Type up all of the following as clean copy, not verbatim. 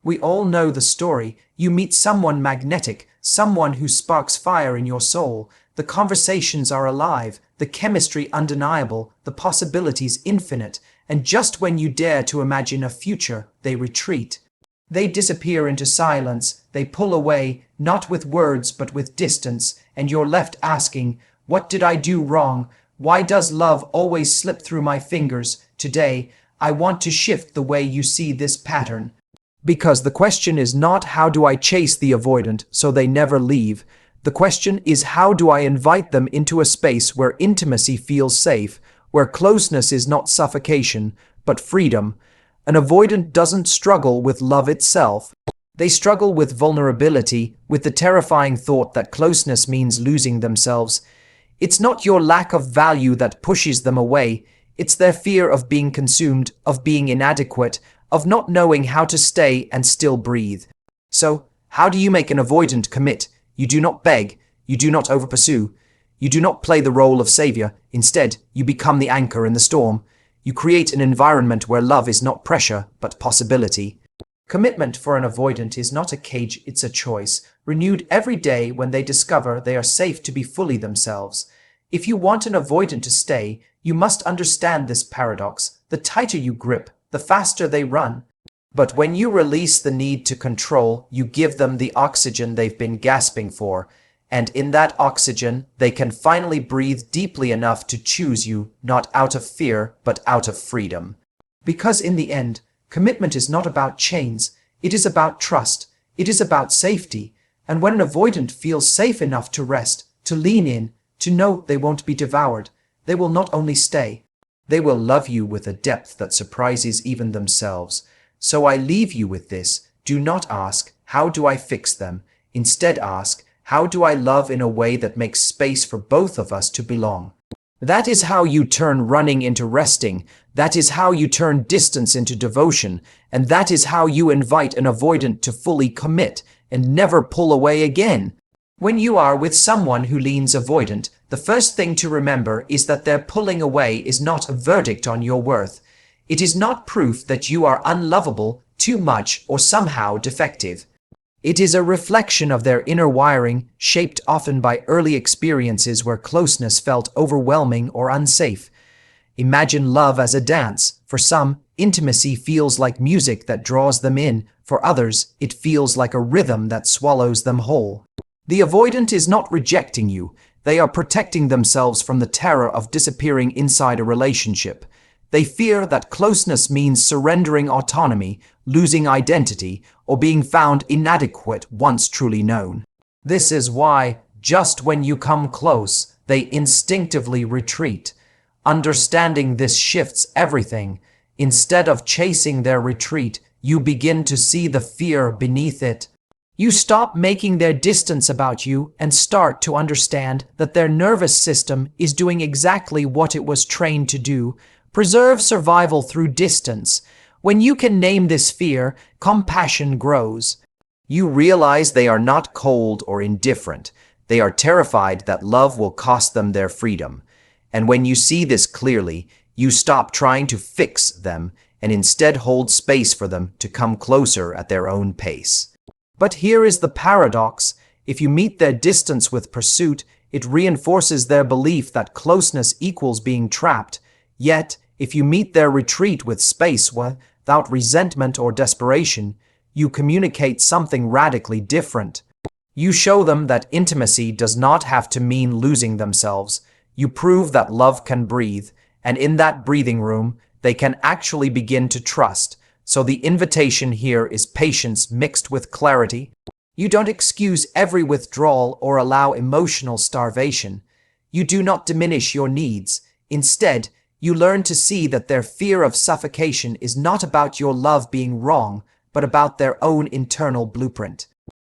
We all know the story. You meet someone magnetic, someone who sparks fire in your soul. The conversations are alive, the chemistry undeniable, the possibilities infinite, and just when you dare to imagine a future, they retreat. They disappear into silence, they pull away, not with words but with distance, and you're left asking, what did I do wrong? Why does love always slip through my fingers? Today, I want to shift the way you see this pattern. Because the question is not how do I chase the avoidant so they never leave. The question is how do I invite them into a space where intimacy feels safe, where closeness is not suffocation, but freedom. An avoidant doesn't struggle with love itself. They struggle with vulnerability, with the terrifying thought that closeness means losing themselves. It's not your lack of value that pushes them away. It's their fear of being consumed, of being inadequate, of not knowing how to stay and still breathe. So, how do you make an avoidant commit? You do not beg. You do not overpursue. You do not play the role of savior. Instead, you become the anchor in the storm. You create an environment where love is not pressure, but possibility. Commitment for an avoidant is not a cage, it's a choice, renewed every day when they discover they are safe to be fully themselves. If you want an avoidant to stay, you must understand this paradox. The tighter you grip, the faster they run. But when you release the need to control, you give them the oxygen they've been gasping for. And in that oxygen, they can finally breathe deeply enough to choose you, not out of fear, but out of freedom. Because in the end, commitment is not about chains, it is about trust, it is about safety. And when an avoidant feels safe enough to rest, to lean in, to know they won't be devoured, they will not only stay, they will love you with a depth that surprises even themselves. So I leave you with this. Do not ask, how do I fix them? Instead ask, how do I love in a way that makes space for both of us to belong? That is how you turn running into resting. That is how you turn distance into devotion. And that is how you invite an avoidant to fully commit and never pull away again. When you are with someone who leans avoidant, the first thing to remember is that their pulling away is not a verdict on your worth. It is not proof that you are unlovable, too much, or somehow defective. It is a reflection of their inner wiring, shaped often by early experiences where closeness felt overwhelming or unsafe. Imagine love as a dance. For some, intimacy feels like music that draws them in. For others, it feels like a rhythm that swallows them whole. The avoidant is not rejecting you. They are protecting themselves from the terror of disappearing inside a relationship. They fear that closeness means surrendering autonomy, losing identity, or being found inadequate once truly known. This is why, just when you come close, they instinctively retreat. Understanding this shifts everything. Instead of chasing their retreat, you begin to see the fear beneath it. You stop making their distance about you and start to understand that their nervous system is doing exactly what it was trained to do. Preserve survival through distance. When you can name this fear, compassion grows. You realize they are not cold or indifferent. They are terrified that love will cost them their freedom. And when you see this clearly, you stop trying to fix them and instead hold space for them to come closer at their own pace. But here is the paradox. If you meet their distance with pursuit, it reinforces their belief that closeness equals being trapped. Yet, if you meet their retreat with space without resentment or desperation, you communicate something radically different. You show them that intimacy does not have to mean losing themselves. You prove that love can breathe, and in that breathing room, they can actually begin to trust. So the invitation here is patience mixed with clarity. You don't excuse every withdrawal or allow emotional starvation. You do not diminish your needs. Instead, you learn to see that their fear of suffocation is not about your love being wrong, but about their own internal blueprint.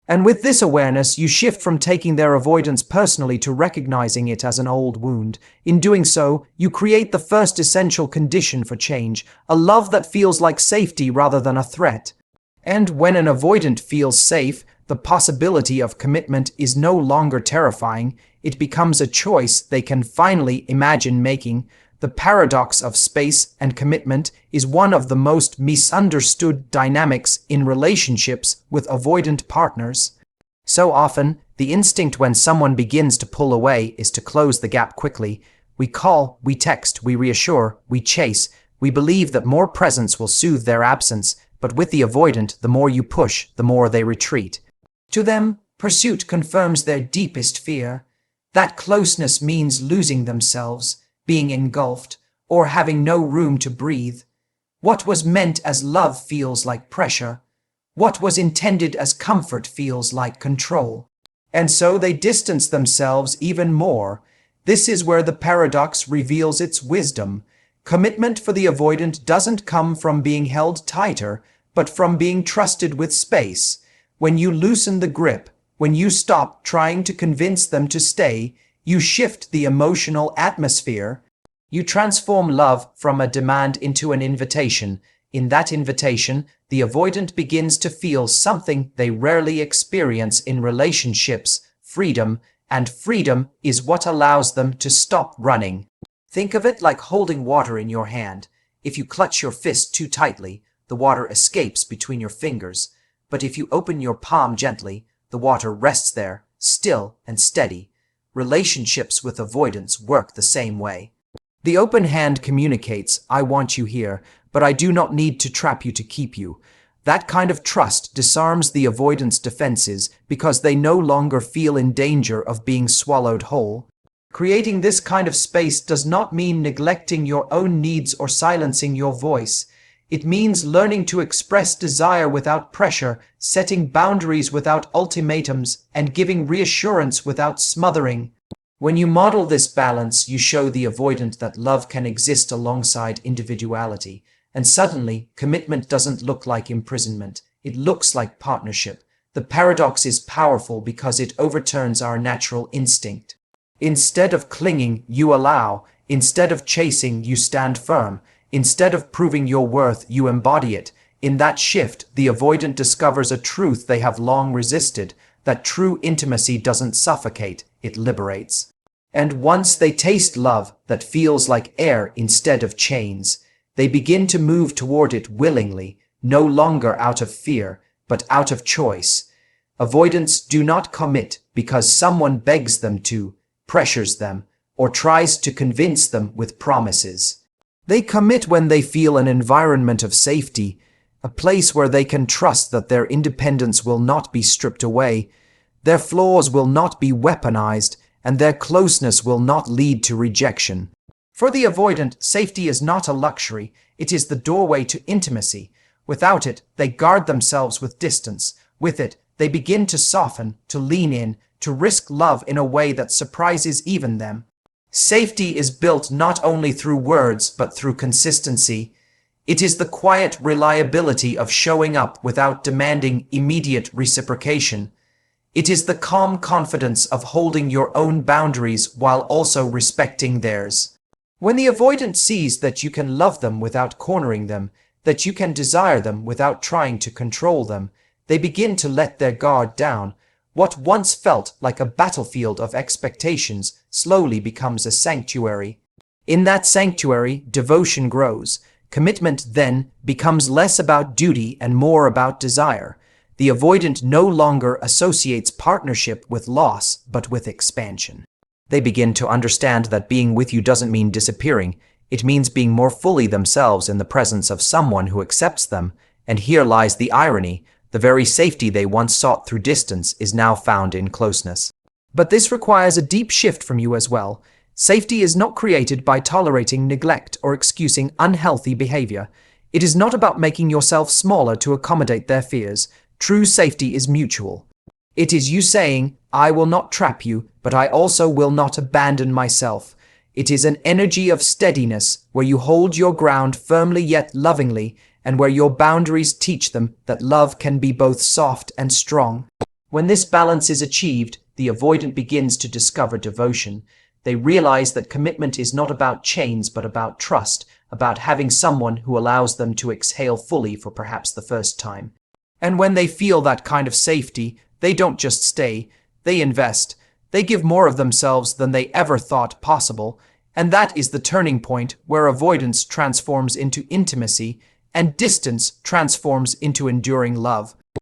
And with this awareness, you shift from taking their avoidance personally to recognizing it as an old wound. In doing so, you create the first essential condition for change, a love that feels like safety rather than a threat. And when an avoidant feels safe, the possibility of commitment is no longer terrifying. It becomes a choice they can finally imagine making. The paradox of space and commitment is one of the most misunderstood dynamics in relationships with avoidant partners. So often, the instinct when someone begins to pull away is to close the gap quickly. We call, we text, we reassure, we chase. We believe that more presence will soothe their absence, but with the avoidant, the more you push, the more they retreat. To them, pursuit confirms their deepest fear. That closeness means losing themselves, being engulfed, or having no room to breathe. What was meant as love feels like pressure. What was intended as comfort feels like control. And so they distance themselves even more. This is where the paradox reveals its wisdom. Commitment for the avoidant doesn't come from being held tighter, but from being trusted with space. When you loosen the grip, when you stop trying to convince them to stay, you shift the emotional atmosphere. You transform love from a demand into an invitation. In that invitation, the avoidant begins to feel something they rarely experience in relationships: freedom, and freedom is what allows them to stop running. Think of it like holding water in your hand. If you clutch your fist too tightly, the water escapes between your fingers. But if you open your palm gently, the water rests there, still and steady. Relationships with avoidance work the same way. The open hand communicates, I want you here, but I do not need to trap you to keep you. That kind of trust disarms the avoidance defenses because they no longer feel in danger of being swallowed whole. Creating this kind of space does not mean neglecting your own needs or silencing your voice. It means learning to express desire without pressure, setting boundaries without ultimatums, and giving reassurance without smothering. When you model this balance, you show the avoidant that love can exist alongside individuality. And suddenly, commitment doesn't look like imprisonment. It looks like partnership. The paradox is powerful because it overturns our natural instinct. Instead of clinging, you allow. Instead of chasing, you stand firm. Instead of proving your worth, you embody it. In that shift, the avoidant discovers a truth they have long resisted, that true intimacy doesn't suffocate, it liberates. And once they taste love that feels like air instead of chains, they begin to move toward it willingly, no longer out of fear, but out of choice. Avoidants do not commit because someone begs them to, pressures them, or tries to convince them with promises. They commit when they feel an environment of safety, a place where they can trust that their independence will not be stripped away, their flaws will not be weaponized, and their closeness will not lead to rejection. For the avoidant, safety is not a luxury, it is the doorway to intimacy. Without it, they guard themselves with distance. With it, they begin to soften, to lean in, to risk love in a way that surprises even them. Safety is built not only through words, but through consistency. It is the quiet reliability of showing up without demanding immediate reciprocation. It is the calm confidence of holding your own boundaries while also respecting theirs. When the avoidant sees that you can love them without cornering them, that you can desire them without trying to control them, they begin to let their guard down. What once felt like a battlefield of expectations slowly becomes a sanctuary. In that sanctuary, devotion grows. Commitment then becomes less about duty and more about desire. The avoidant no longer associates partnership with loss, but with expansion. They begin to understand that being with you doesn't mean disappearing. It means being more fully themselves in the presence of someone who accepts them. And here lies the irony. The very safety they once sought through distance is now found in closeness. But this requires a deep shift from you as well. Safety is not created by tolerating neglect or excusing unhealthy behavior. It is not about making yourself smaller to accommodate their fears. True safety is mutual. It is you saying, I will not trap you, but I also will not abandon myself. It is an energy of steadiness where you hold your ground firmly yet lovingly, and where your boundaries teach them that love can be both soft and strong. When this balance is achieved, the avoidant begins to discover devotion. They realize that commitment is not about chains but about trust, about having someone who allows them to exhale fully for perhaps the first time. And when they feel that kind of safety, they don't just stay, they invest. They give more of themselves than they ever thought possible. And that is the turning point where avoidance transforms into intimacy and distance transforms into enduring love.